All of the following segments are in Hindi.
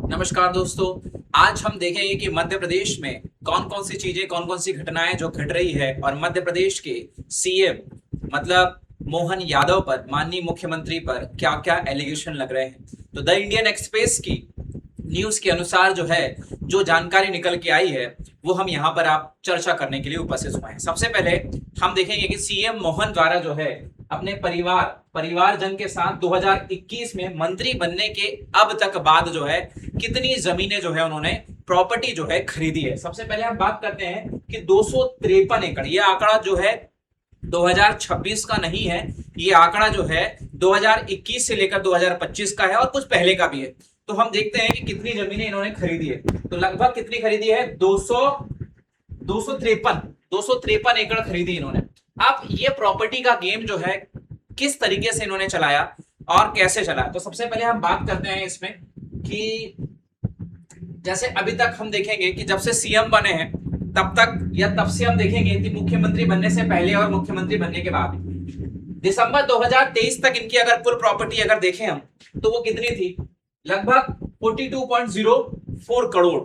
नमस्कार दोस्तों। आज हम देखेंगे कि मध्य प्रदेश में कौन कौन सी चीजें, कौन कौन सी घटनाएं जो घट रही है और मध्य प्रदेश के सीएम मतलब मोहन यादव पर, माननीय मुख्यमंत्री पर क्या क्या एलिगेशन लग रहे हैं। तो द इंडियन एक्सप्रेस की न्यूज के अनुसार जो है, जो जानकारी निकल के आई है वो हम यहाँ पर आप चर्चा करने के लिए उपस्थित हुए हैं। सबसे पहले हम देखेंगे कि सीएम मोहन द्वारा जो है अपने परिवारजन के साथ 2021 में मंत्री बनने के अब तक बाद जो है कितनी जमीनें जो है उन्होंने प्रॉपर्टी जो है खरीदी है। सबसे पहले हम बात करते हैं कि 253 एकड़, ये आंकड़ा जो है 2026 का नहीं है, ये आंकड़ा जो है 2021 से लेकर 2025 का है और कुछ पहले का भी है। तो हम देखते हैं कि कितनी जमीनें इन्होंने खरीदी है। तो लगभग कितनी खरीदी है? 253 एकड़ खरीदी इन्होंने। अब ये प्रॉपर्टी का गेम जो है किस तरीके से इन्होंने चलाया और कैसे चलाया, तो सबसे पहले हम बात करते हैं इसमें कि जैसे अभी तक हम देखेंगे कि जब से सीएम बने हैं तब तक या तब से हम देखेंगे कि मुख्यमंत्री बनने से पहले और मुख्यमंत्री बनने के बाद दिसंबर 2023 तक इनकी अगर कुल प्रॉपर्टी अगर देखें हम तो वो कितनी थी? लगभग 42.04 करोड़।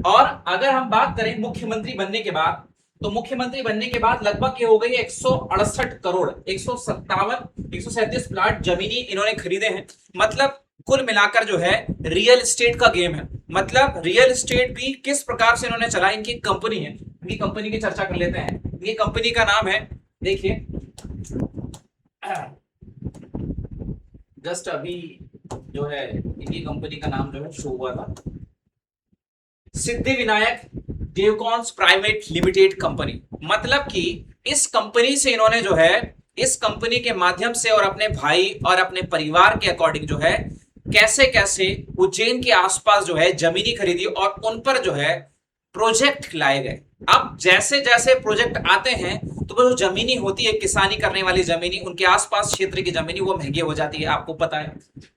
और अगर हम बात करें मुख्यमंत्री बनने के बाद, तो मुख्यमंत्री बनने के बाद लगभग ये हो गई 168 करोड़, 137 प्लाट जमीनी इन्होंने खरीदे हैं। मतलब कुल मिलाकर जो है रियल एस्टेट का गेम है। मतलब रियल एस्टेट भी किस प्रकार से इन्होंने चला। इनकी कंपनी है, इनकी कंपनी की चर्चा कर लेते हैं। इनकी कंपनी का नाम है, देखिए जस्ट अभी जो है इनकी कंपनी का नाम जो है शो हुआ था, सिद्धिविनायक डेवकॉन्स प्राइवेट लिमिटेड कंपनी। मतलब कि इस कंपनी से इन्होंने जो है, इस कंपनी के माध्यम से और अपने भाई और अपने परिवार के अकॉर्डिंग जो है कैसे कैसे उज्जैन के आसपास जो है जमीनी खरीदी और उन पर जो है प्रोजेक्ट लाए गए। अब जैसे जैसे प्रोजेक्ट आते हैं तो वो जो जमीनी होती है, किसानी करने वाली जमीनी, उनके आसपास क्षेत्र की जमीनी वो महंगी हो जाती है, आपको पता है।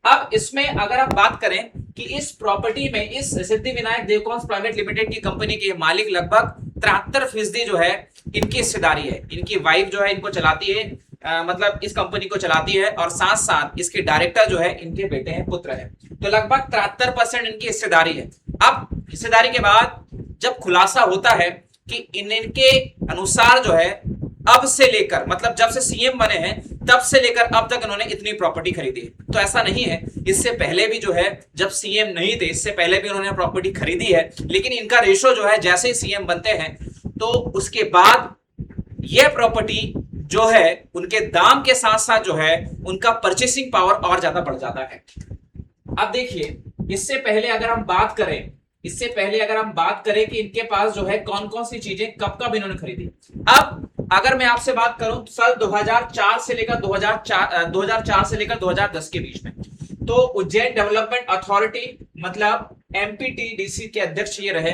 अब इसमें अगर आप बात करें कि इस प्रॉपर्टी में, इस सिद्धिविनायक डेवकॉन्स प्राइवेट लिमिटेड की कंपनी के मालिक लगभग 73% जो है इनकी हिस्सेदारी है। इनकी वाइफ जो है इनको चलाती है, मतलब इस कंपनी को चलाती है और साथ साथ इसके डायरेक्टर जो है इनके बेटे हैं, पुत्र है। तो लगभग 73% इनकी हिस्सेदारी है। अब हिस्सेदारी के बाद जब खुलासा होता है कि इनके अनुसार जो है अब से लेकर, मतलब जब से सीएम बने हैं तब से लेकर अब तक इन्होंने इतनी प्रॉपर्टी खरीदी है। तो ऐसा नहीं है, इससे पहले भी जो है जब सीएम नहीं थे इससे पहले भी उन्होंने प्रॉपर्टी खरीदी है, लेकिन इनका रेशो जो है जैसे ही सीएम बनते हैं तो उसके बाद यह प्रॉपर्टी जो है उनके दाम के साथ साथ जो है उनका परचेसिंग पावर और ज्यादा बढ़ जाता है। अब देखिए, इससे पहले अगर हम बात करें कि इनके पास जो है कौन कौन सी चीजें कब कब इन्होंने खरीदी। अब अगर मैं आपसे बात करूं तो साल 2004 से लेकर 2010 के बीच में, तो उज्जैन डेवलपमेंट अथॉरिटी मतलब एमपीटीडीसी के अध्यक्ष ये रहे।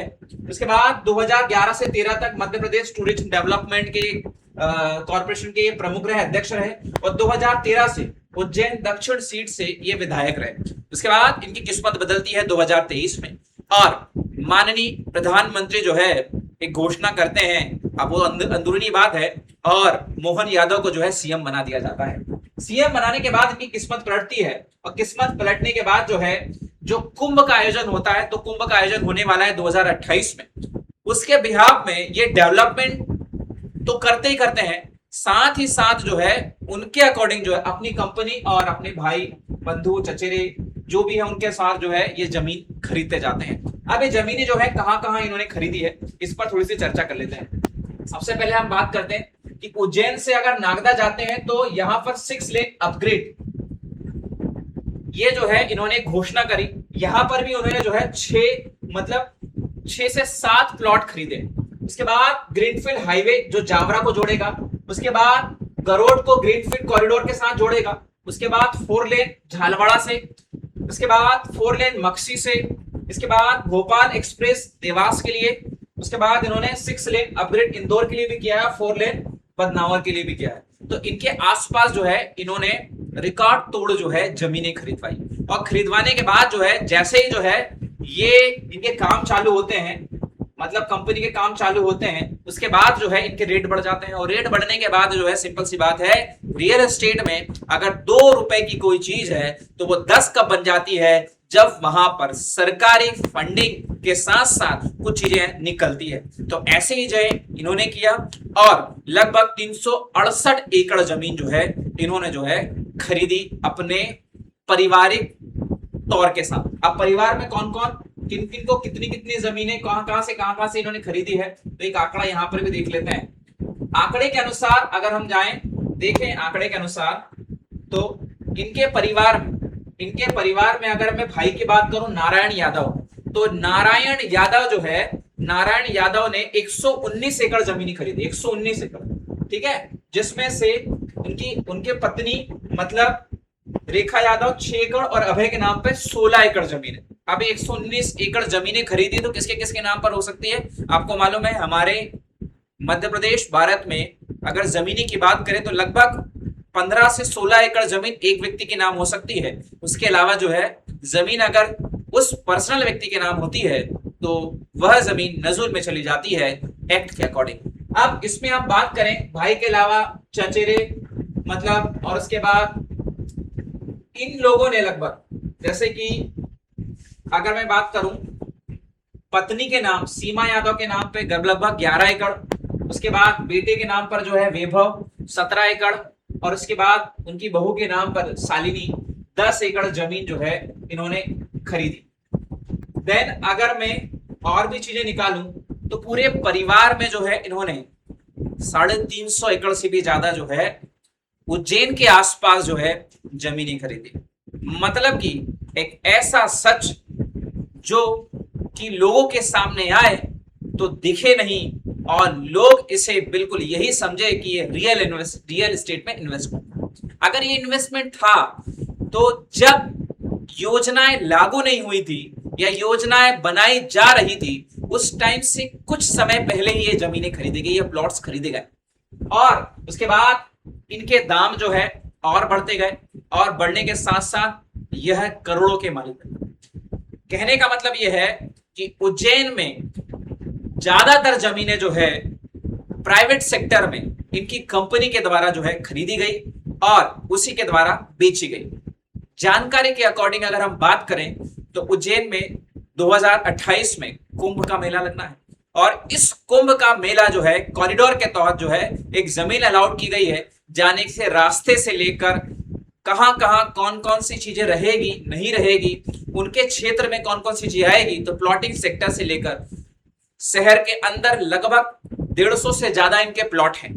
उसके बाद 2011 से 13 तक मध्य प्रदेश टूरिज्म डेवलपमेंट के कॉर्पोरेशन के ये प्रमुख रहे, अध्यक्ष रहे। और 2013 से उज्जैन दक्षिण सीट से ये विधायक रहे। उसके बाद इनकी किस्मत बदलती है 2023 में और माननीय प्रधानमंत्री जो है एक घोषणा करते हैं, अब वो अंदरूनी बात है, और मोहन यादव को जो है सीएम बना दिया जाता है। सीएम बनाने के बाद इनकी किस्मत पलटती है और किस्मत पलटने के बाद जो है जो कुंभ का आयोजन होता है, तो कुंभ का आयोजन होने वाला है 2028 में। उसके बिहाफ में ये डेवलपमेंट तो करते ही करते हैं, साथ ही साथ जो है उनके अकॉर्डिंग जो है अपनी कंपनी और अपने भाई, बंधु, चचेरे जो भी है उनके साथ जो है ये जमीन खरीदते जाते हैं। अब ये जमीनें जो है कहां कहां इन्होंने खरीदी है इस पर थोड़ी सी चर्चा कर लेते हैं। सबसे पहले हम बात करते हैं कि उज्जैन से अगर नागदा जाते हैं तो यहां पर 6 लेन अपग्रेड ये जो है इन्होंने घोषणा करी। यहां पर भी उन्होंने जो है 6 से 7 प्लॉट खरीदे। उसके बाद ग्रीनफील्ड हाईवे जो जावरा को जोड़ेगा, उसके बाद गरोड को ग्रीनफील्ड कॉरिडोर के साथ जोड़ेगा, उसके बाद 4 लेन झालवाड़ा से, उसके बाद 4 लेन मक्सी से, इसके बाद भोपाल एक्सप्रेस देवास के लिए, उसके बाद इन्होंने 6 लेन अपग्रेड इंदौर के लिए भी किया है, 4 लेन बदनावर के लिए भी किया है। तो इनके आसपास जो है इन्होंने रिकॉर्ड तोड़ जो है जमीनें खरीदवाई और खरीदवाने के बाद जो है जैसे ही जो है ये इनके काम चालू होते हैं, मतलब कंपनी के काम चालू होते हैं, उसके बाद जो है इनके रेट बढ़ जाते हैं और रेट बढ़ने के बाद जो है सिंपल सी बात है, रियल एस्टेट में अगर 2 रुपए की कोई चीज है तो वो 10 कब बन जाती है, जब वहां पर सरकारी फंडिंग के साथ साथ कुछ चीजें निकलती है। तो ऐसे ही जो है इन्होंने किया और लगभग 368 एकड़ जमीन जो है इन्होंने जो है खरीदी अपने पारिवारिक तौर के साथ। अब परिवार में कौन कौन किन किन को कितनी कितनी जमीनें कहां से इन्होंने खरीदी है, तो एक आंकड़ा यहां पर भी देख लेते हैं। आंकड़े के अनुसार अगर हम जाएं, देखें आंकड़े के अनुसार, तो इनके परिवार में अगर मैं भाई की बात करूं नारायण यादव, तो नारायण यादव जो है, नारायण यादव ने 119 एकड़ जमीन खरीदी, 119 एकड़, ठीक है, जिसमें से उनके पत्नी मतलब रेखा यादव 6 एकड़ और अभय के नाम पे 16 एकड़ जमीन है। अब 119 एकड़ जमीनें खरीदी तो किसके किसके नाम पर हो सकती है? आपको मालूम है हमारे मध्य प्रदेश भारत में अगर जमीनी की बात करें तो लगभग 15 से 16 एकड़ जमीन एक व्यक्ति के नाम हो सकती है। उसके अलावा जो है जमीन अगर उस पर्सनल व्यक्ति के नाम होती है तो वह जमीन नजूल में चली जाती है एक्ट के अकॉर्डिंग। अब इसमें आप बात करें भाई के अलावा चचेरे मतलब, और उसके बाद इन लोगों ने लगभग, जैसे कि अगर मैं बात करूं पत्नी के नाम सीमा यादव के नाम पे लगभग 11 एकड़, उसके बाद बेटे के नाम पर जो है वैभव 17 एकड़, और उसके बाद उनकी बहू के नाम पर शालिनी 10 एकड़ जमीन जो है इन्होंने खरीदी। देन अगर मैं और भी चीजें निकालूं तो पूरे परिवार में जो है इन्होंने 350 एकड़ से भी ज्यादा जो है उज्जैन के आसपास जो है जमीनें खरीदी। मतलब कि एक ऐसा सच जो कि लोगों के सामने आए तो दिखे नहीं और लोग इसे बिल्कुल यही समझे कि ये रियल एस्टेट में इन्वेस्टमेंट। अगर ये इन्वेस्टमेंट था तो जब योजनाएं लागू नहीं हुई थी या योजनाएं बनाई जा रही थी उस टाइम से कुछ समय पहले ही ये जमीनें खरीदी गई, ये प्लॉट्स खरीदे गए और उसके बाद इनके दाम जो है और बढ़ते गए और बढ़ने के साथ साथ यह करोड़ों के मालिक बने। कहने का मतलब यह है कि उज्जैन में ज्यादातर जमीनें जो है प्राइवेट सेक्टर में इनकी कंपनी के द्वारा जो है खरीदी गई और उसी के द्वारा बेची गई। जानकारी के अकॉर्डिंग अगर हम बात करें तो उज्जैन में 2028 में कुंभ का मेला लगना है और इस कुंभ का मेला जो है कॉरिडोर के तहत जो है एक जमीन अलाउड की गई है, जाने से रास्ते से लेकर कहां कहां कौन कौन सी चीजें रहेगी नहीं रहेगी, उनके क्षेत्र में कौन कौन सी चीजें आएगी, तो प्लॉटिंग सेक्टर से लेकर शहर के अंदर लगभग 150 से ज्यादा इनके प्लॉट हैं।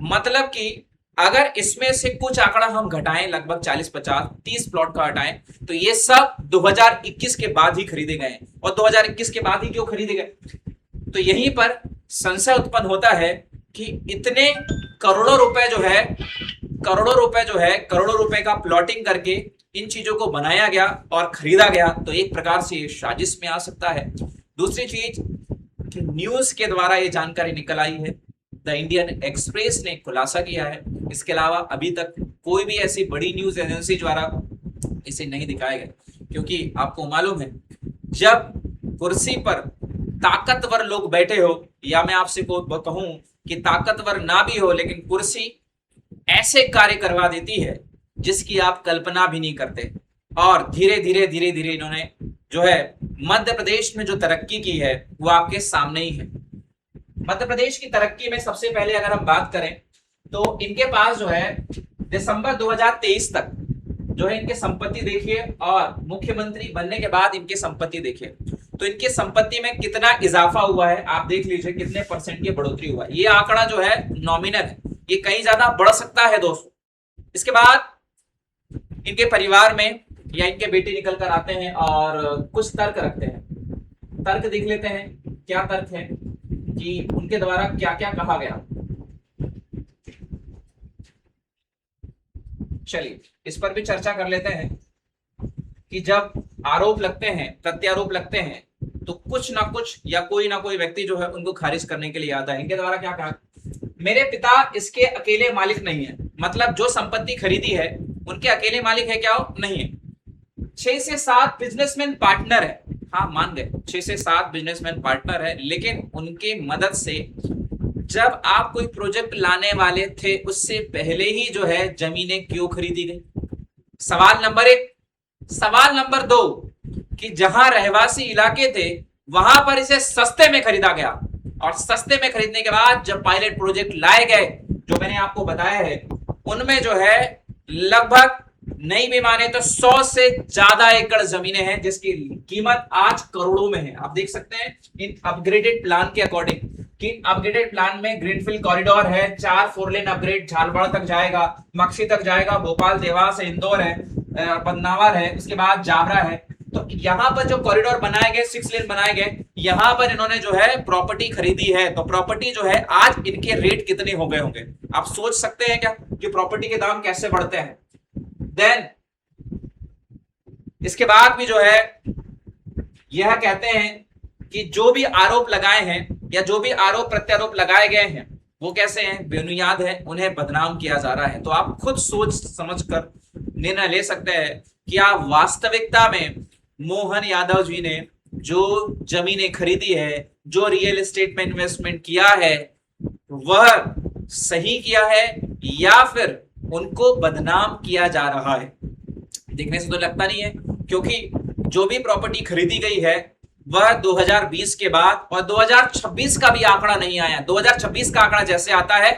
मतलब कि अगर इसमें से कुछ आंकड़ा हम घटाएं लगभग 40, 50, 30 प्लॉट का हटाएं तो ये सब 2021 के बाद ही खरीदे गए हैं। और 2021 के बाद ही क्यों खरीदे गए? तो यहीं पर संशय उत्पन्न होता है कि इतने करोड़ों रुपए का प्लॉटिंग करके इन चीजों को बनाया गया और खरीदा गया, तो एक प्रकार से साजिश में आ सकता है। दूसरी चीज कि न्यूज के द्वारा ये जानकारी निकल आई है, द इंडियन एक्सप्रेस ने खुलासा किया है। इसके अलावा अभी तक कोई भी ऐसी बड़ी न्यूज एजेंसी द्वारा इसे नहीं दिखाया गया, क्योंकि आपको मालूम है जब कुर्सी पर ताकतवर लोग बैठे हो, या मैं आपसे को कहूं कि ताकतवर ना भी हो लेकिन कुर्सी ऐसे कार्य करवा देती है जिसकी आप कल्पना भी नहीं करते। और धीरे धीरे इन्होंने जो है मध्य प्रदेश में जो तरक्की की है वो आपके सामने ही है। मध्य प्रदेश की तरक्की में सबसे पहले अगर हम बात करें तो इनके पास जो है दिसंबर 2023 तक जो है इनके संपत्ति देखिए और मुख्यमंत्री बनने के बाद इनकी संपत्ति देखिए, तो इनकी संपत्ति में कितना इजाफा हुआ है आप देख लीजिए, कितने % की बढ़ोतरी हुआ है। ये आंकड़ा जो है नॉमिनल है, ये कहीं ज्यादा बढ़ सकता है दोस्तों। इसके बाद इनके परिवार में या इनके बेटे निकल कर आते हैं और कुछ तर्क रखते हैं। तर्क देख लेते हैं क्या तर्क है कि उनके द्वारा क्या क्या कहा गया। चलिए इस पर भी चर्चा कर लेते हैं कि जब आरोप लगते हैं, प्रत्यारोप लगते हैं, तो कुछ ना कुछ या कोई ना कोई व्यक्ति जो है उनको खारिज करने के लिए आता है। इनके द्वारा क्या कहा, मेरे पिता इसके अकेले मालिक नहीं है, मतलब जो संपत्ति खरीदी है उनके अकेले मालिक है क्या? नहीं है। 6 से 7 बिजनेसमैन पार्टनर है, हाँ मान गए 6 से 7 बिजनेसमैन पार्टनर है, लेकिन उनके मदद से जब आप कोई प्रोजेक्ट लाने वाले थे उससे पहले ही जो है जमीनें क्यों खरीदी गई? सवाल नंबर 1, सवाल नंबर 2 कि जहां रहवासी इलाके थे वहां पर इसे सस्ते में खरीदा गया, और सस्ते में खरीदने के बाद जब पायलट प्रोजेक्ट लाए गए जो मैंने आपको बताया है, उनमें जो है लगभग नहीं भी माने तो 100 से ज्यादा एकड़ जमीनें हैं जिसकी कीमत आज करोड़ों में है। आप देख सकते हैं इन अपग्रेडेड प्लान के अकॉर्डिंग कि अपग्रेडेड प्लान में ग्रीनफील्ड कॉरिडोर है, 4 4 लेन अपग्रेड झालवाड़ तक जाएगा, मक्सी तक जाएगा, भोपाल देवास है, इंदौर है, पन्नावर है, उसके बाद जावरा है। तो यहां पर जो कॉरिडोर बनाए गए, 6 लेन बनाए गए, यहां पर इन्होंने जो है प्रॉपर्टी खरीदी है। तो प्रॉपर्टी जो है आज इनके रेट कितने हो गए होंगे, आप सोच सकते हैं क्या कि प्रॉपर्टी के दाम कैसे बढ़ते हैं। देन इसके बाद भी जो है यह कहते हैं कि जो भी आरोप लगाए हैं या जो भी आरोप प्रत्यारोप लगाए गए हैं वो कैसे हैं, बेबुनियाद है, उन्हें बदनाम किया जा रहा है। तो आप खुद सोच समझकर निर्णय ले सकते हैं कि आप वास्तविकता में मोहन यादव जी ने जो जमीनें खरीदी है, जो रियल एस्टेट में इन्वेस्टमेंट किया है, वह सही किया है या फिर उनको बदनाम किया जा रहा है। देखने से तो लगता नहीं है, क्योंकि जो भी प्रॉपर्टी खरीदी गई है वह 2020 के बाद, और 2026 का भी आंकड़ा नहीं आया। 2026 का आंकड़ा जैसे आता है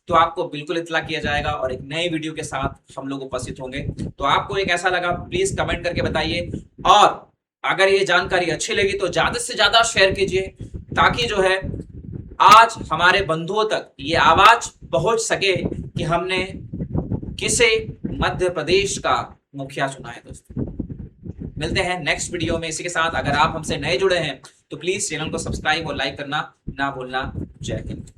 तो आपको बिल्कुल इत्तला किया जाएगा और एक नई वीडियो के साथ हम लोग उपस्थित होंगे। तो आपको ये कैसा लगा प्लीज कमेंट करके बताइए, और अगर ये जानकारी अच्छी लगी तो ज्यादा से ज्यादा शेयर कीजिए ताकि जो है आज हमारे बंधुओं तक ये आवाज पहुंच सके कि हमने किसे मध्य प्रदेश का मुखिया चुना है। दोस्तों मिलते हैं नेक्स्ट वीडियो में। इसी के साथ अगर आप हमसे नए जुड़े हैं तो प्लीज चैनल को सब्सक्राइब और लाइक करना ना भूलना। जय हिंद।